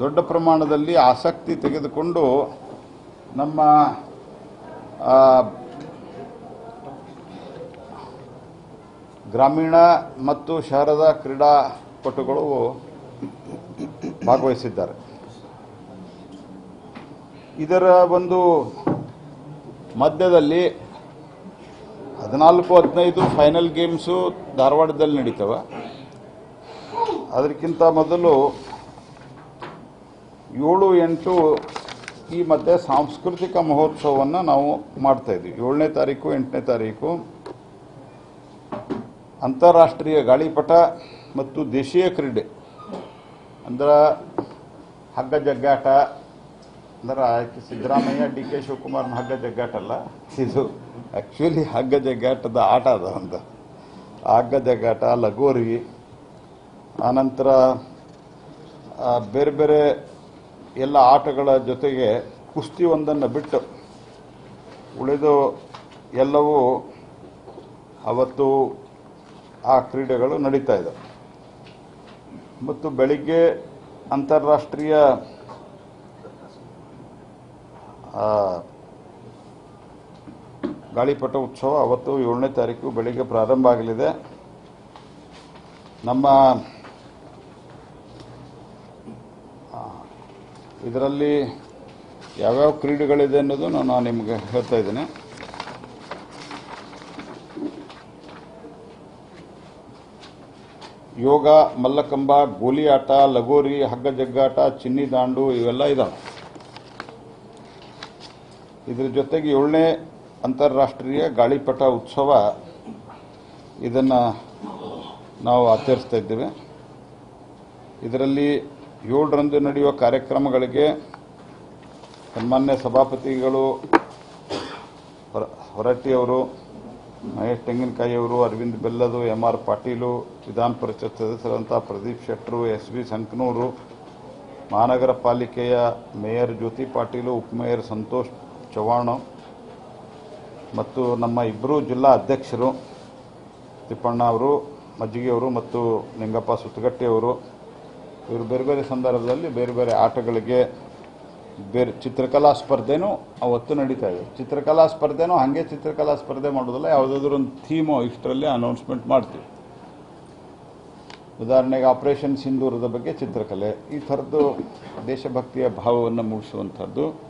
ದೊಡ್ಡ ಪ್ರಮಾಣದಲ್ಲಿ ಆಸಕ್ತಿ ತೆಗೆದುಕೊಂಡು ನಮ್ಮ ಗ್ರಾಮೀಣ ಮತ್ತು ಶಹರದ ಕ್ರೀಡಾಪಟುಗಳು ಭಾಗವಹಿಸಿದ್ದಾರೆ. ಇದರ ಒಂದು ಮಧ್ಯದಲ್ಲಿ 14-15 ಫೈನಲ್ ಗೇಮ್ಸು ಧಾರವಾಡದಲ್ಲಿ ನಡೀತವೆ. ಅದಕ್ಕಿಂತ ಮೊದಲು 7-8 ಈ ಮಧ್ಯೆ ಸಾಂಸ್ಕೃತಿಕ ಮಹೋತ್ಸವವನ್ನು ನಾವು ಮಾಡ್ತಾಯಿದ್ವಿ. 7ನೇ ತಾರೀಕು 8ನೇ ತಾರೀಕು ಅಂತಾರಾಷ್ಟ್ರೀಯ ಗಾಳಿಪಟ ಮತ್ತು ದೇಶೀಯ ಕ್ರೀಡೆ ಅಂದ್ರೆ ಹಗ್ಗ ಜಗ್ಗಾಟ ಅಂದ್ರೆ ಸಿದ್ದರಾಮಯ್ಯ ಡಿ ಕೆ ಶಿವಕುಮಾರ್ನ ಹಗ್ಗ ಜಗ್ಗಾಟ ಅಲ್ಲ, ಇದು ಆ್ಯಕ್ಚುಲಿ ಹಗ್ಗ ಜಗ್ಗಾಟದ ಆಟ ಅದ. ಒಂದು ಹಗ್ಗ ಜಗ್ಗಾಟ, ಲಗೋರಿ, ಆನಂತರ ಬೇರೆ ಬೇರೆ ಎಲ್ಲ ಆಟಗಳ ಜೊತೆಗೆ ಕುಸ್ತಿ ಒಂದನ್ನು ಬಿಟ್ಟು ಉಳಿದು ಎಲ್ಲವೂ ಅವತ್ತು ಆ ಕ್ರೀಡೆಗಳು ನಡೀತಾ ಇದೆ. ಮತ್ತು ಬೆಳಿಗ್ಗೆ ಅಂತಾರಾಷ್ಟ್ರೀಯ ಗಾಳಿಪಟ ಉತ್ಸವ ಅವತ್ತು 7ನೇ ತಾರೀಕು ಬೆಳಿಗ್ಗೆ ಪ್ರಾರಂಭ ಆಗಲಿದೆ. ನಮ್ಮ ಇದರಲ್ಲಿ ಯಾವ್ಯಾವ ಕ್ರೀಡೆಗಳಿದೆ ಅನ್ನೋದು ನಾನು ನಿಮಗೆ ಹೇಳ್ತಾ ಇದ್ದೇನೆ. ಯೋಗ, ಮಲ್ಲಕಂಬ, ಗೋಲಿ ಆಟ, ಲಗೋರಿ, ಹಗ್ಗ ಜಗ್ಗಾಟ, ಚಿನ್ನಿ ದಾಂಡು ಇವೆಲ್ಲ ಇದಾವೆ. ಇದರ ಜೊತೆಗೆ 7ನೇ ಅಂತಾರಾಷ್ಟ್ರೀಯ ಗಾಳಿಪಟ ಉತ್ಸವ ಇದನ್ನು ನಾವು ಆಚರಿಸ್ತಾ ಇದ್ದೇವೆ. ಇದರಲ್ಲಿ 7ರಂದು ನಡೆಯುವ ಕಾರ್ಯಕ್ರಮಗಳಿಗೆ ಸನ್ಮಾನ್ಯ ಸಭಾಪತಿಗಳು ಹೊರಟ್ಟಿಯವರು, ಮಹೇಶ್ ತೆಂಗಿನಕಾಯಿಯವರು, ಅರವಿಂದ್ ಬೆಲ್ಲದು, MR ಪಾಟೀಲು, ವಿಧಾನ ಪರಿಷತ್ ಸದಸ್ಯರಂಥ ಪ್ರದೀಪ್ ಶೆಟ್ಟರು, SB ಸಂಕನೂರು, ಮಹಾನಗರ ಪಾಲಿಕೆಯ ಮೇಯರ್ ಜ್ಯೋತಿ ಪಾಟೀಲು, ಉಪಮೇಯರ್ ಸಂತೋಷ್ ಚವ್ಹಾಣ್ ಮತ್ತು ನಮ್ಮ ಇಬ್ಬರು ಜಿಲ್ಲಾ ಅಧ್ಯಕ್ಷರು ತಿಪ್ಪಣ್ಣ ಅವರು, ಮಜ್ಜಿಗೆಯವರು ಮತ್ತು ನಿಂಗಪ್ಪ ಸುತ್ತಗಟ್ಟಿಯವರು, ಇವರು ಬೇರೆ ಬೇರೆ ಸಂದರ್ಭದಲ್ಲಿ ಬೇರೆ ಬೇರೆ ಆಟಗಳಿಗೆ ಬೇರೆ ಚಿತ್ರಕಲಾ ಸ್ಪರ್ಧೆನೂ ಅವತ್ತು ನಡೀತಾ ಇದೆ. ಚಿತ್ರಕಲಾ ಸ್ಪರ್ಧೆನೂ ಹಾಗೆ ಚಿತ್ರಕಲಾ ಸ್ಪರ್ಧೆ ಮಾಡೋದಿಲ್ಲ, ಯಾವುದಾದ್ರೂ ಒಂದು ಥೀಮು ಇಷ್ಟರಲ್ಲಿ ಅನೌನ್ಸ್ಮೆಂಟ್ ಮಾಡ್ತೀವಿ. ಉದಾಹರಣೆಗೆ ಆಪರೇಷನ್ ಸಿಂಧೂರದ ಬಗ್ಗೆ ಚಿತ್ರಕಲೆ, ಈ ಥರದ್ದು ದೇಶಭಕ್ತಿಯ ಭಾವವನ್ನು ಮೂಡಿಸುವಂಥದ್ದು.